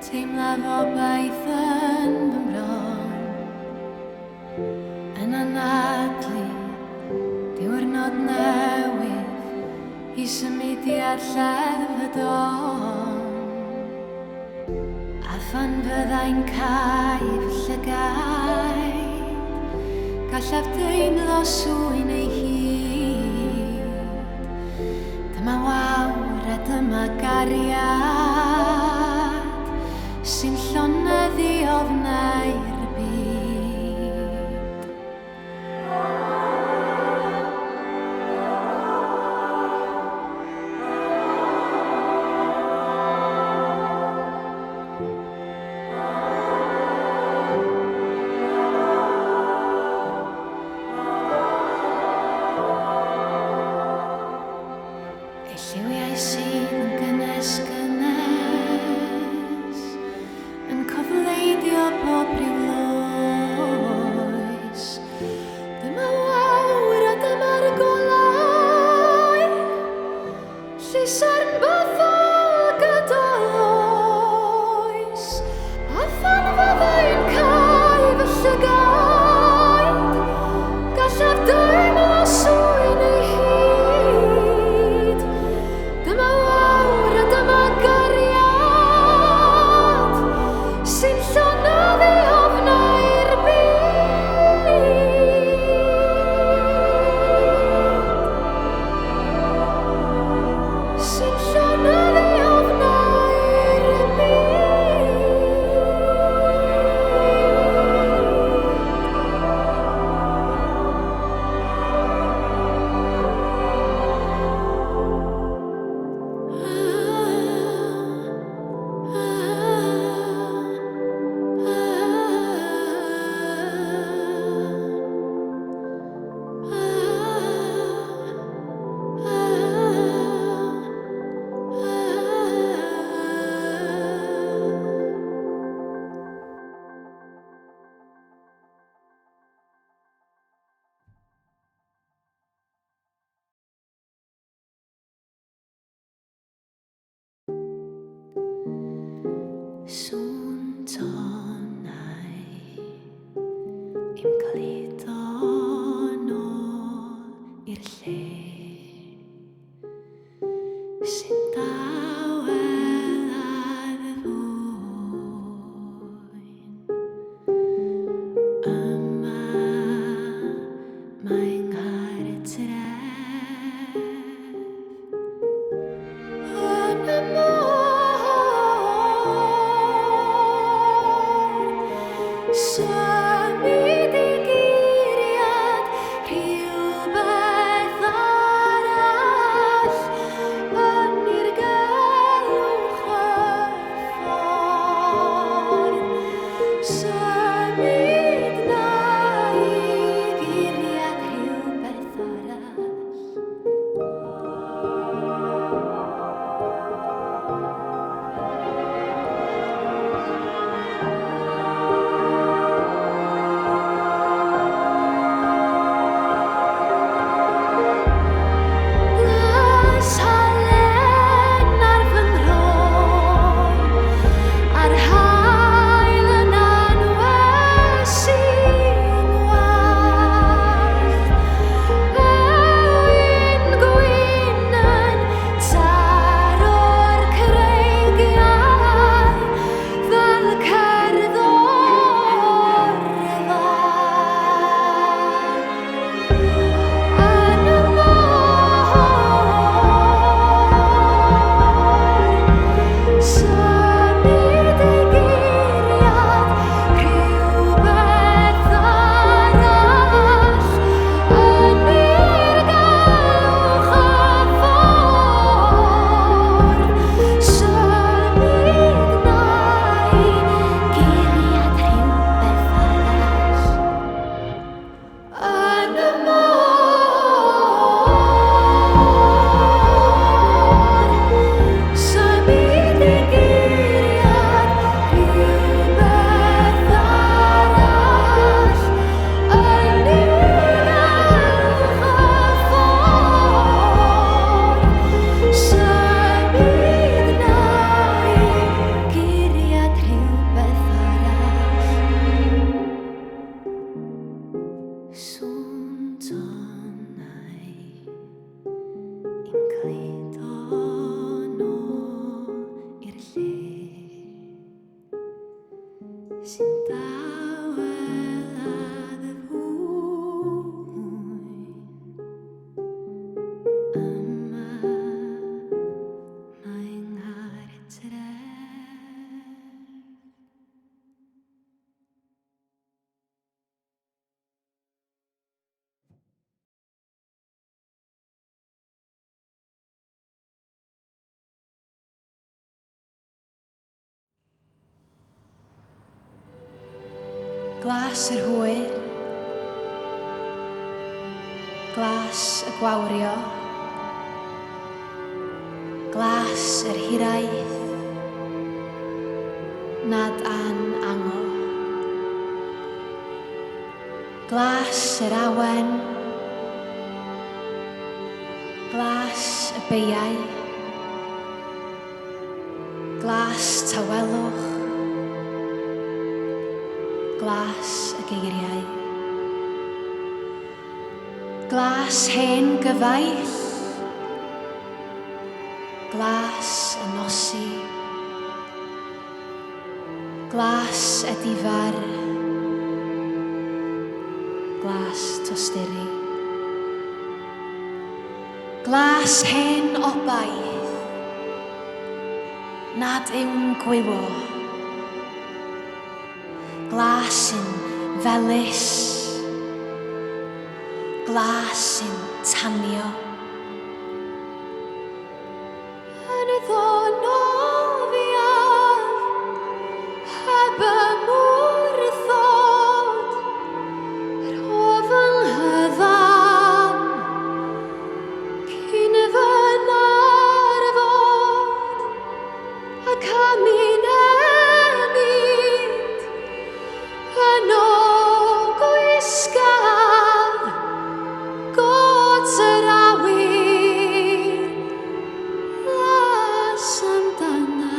Teimla fo baith yn fy mron yn anadlu diwrnod newydd I symudiad lleddf y don a phan fyddai'n cau fy llygaid gallaf deimlo swyn ei hyd dyma wawr a dyma gariad sy'n lloneddu ofnau'r byd. Ei lliwiau sy'n gynnes yn cofleidio pob ryw loes dyma wawr a dyma'r golau llusern boddol gydol oes a phan fyddai'n cau fy llygaid gallaf deimlo swyn ei hyd dyma wawr a dyma gariad sy'n lloneddu ofnau'r byd. Sy'n lloneddu ofnau'r byd. Sŵn tonau i'm gludo nôl i'r lle sy'n dawel a ddfwyn yma mae nghartref yn y môr Glas yr hwyr, glas y gwawrio, glas yr hiraeth, nad an ango. Glas yr awen, glas y beiau, glas tawelwch, glas y geiriau. Glas hen gyfaill, glas y nosi, glas y difar, glas tosturi. Glas hen obaith, nad yw'n gwywo. Glas yn felys, glas yn tanio. Yn y ddono fiaf, heb y mŵr ddod, rof yng nghyfan, cyn y fy narfod, ac am un enid, yn o gwisgaf, got yr awyr, las amdana.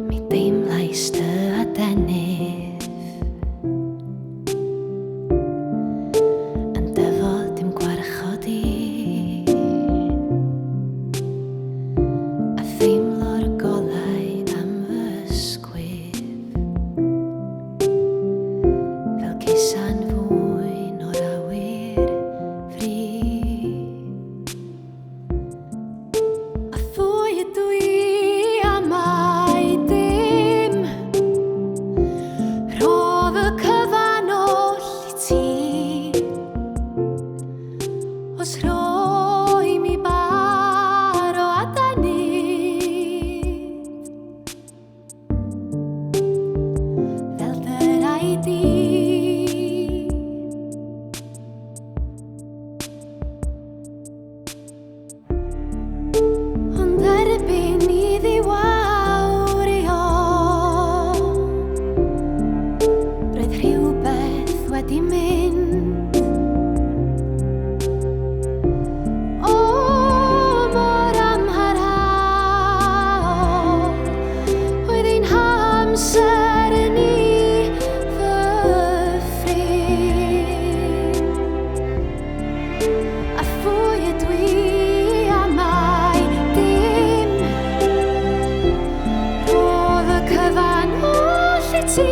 Mi deimlais dy adenydd yn dyfod dim gwarchod i, a theimlo'r golau am fy ysgwydd fel cisan fwyn o'r awyr fri. A phwy ydw i a mai dim rof y cyfan oll i ti, os rhoi mi bar o adenydd fel dy raid i. Ond erbyn i ddiwawrio, roedd rhywbeth wedi mynd. O mor amharol, oedd ein hamser ni fy ffrind. A phwy ydw i a mai dim rof y cyfan oll i ti,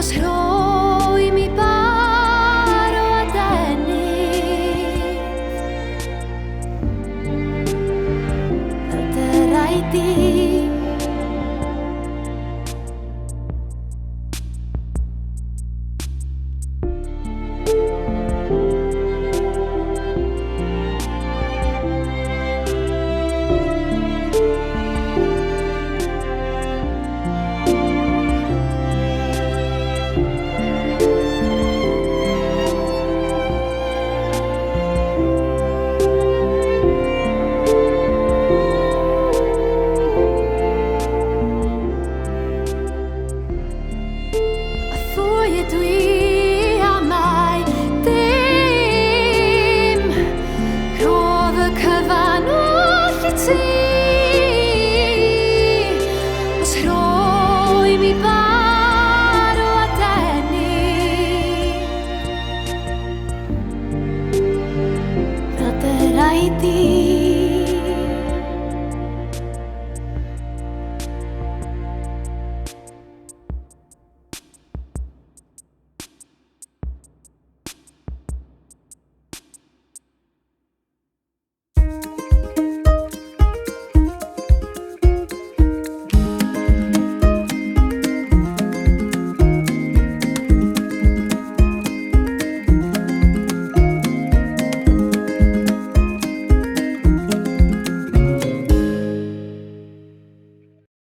os rhoi mi bar o adenydd fel dy raid i.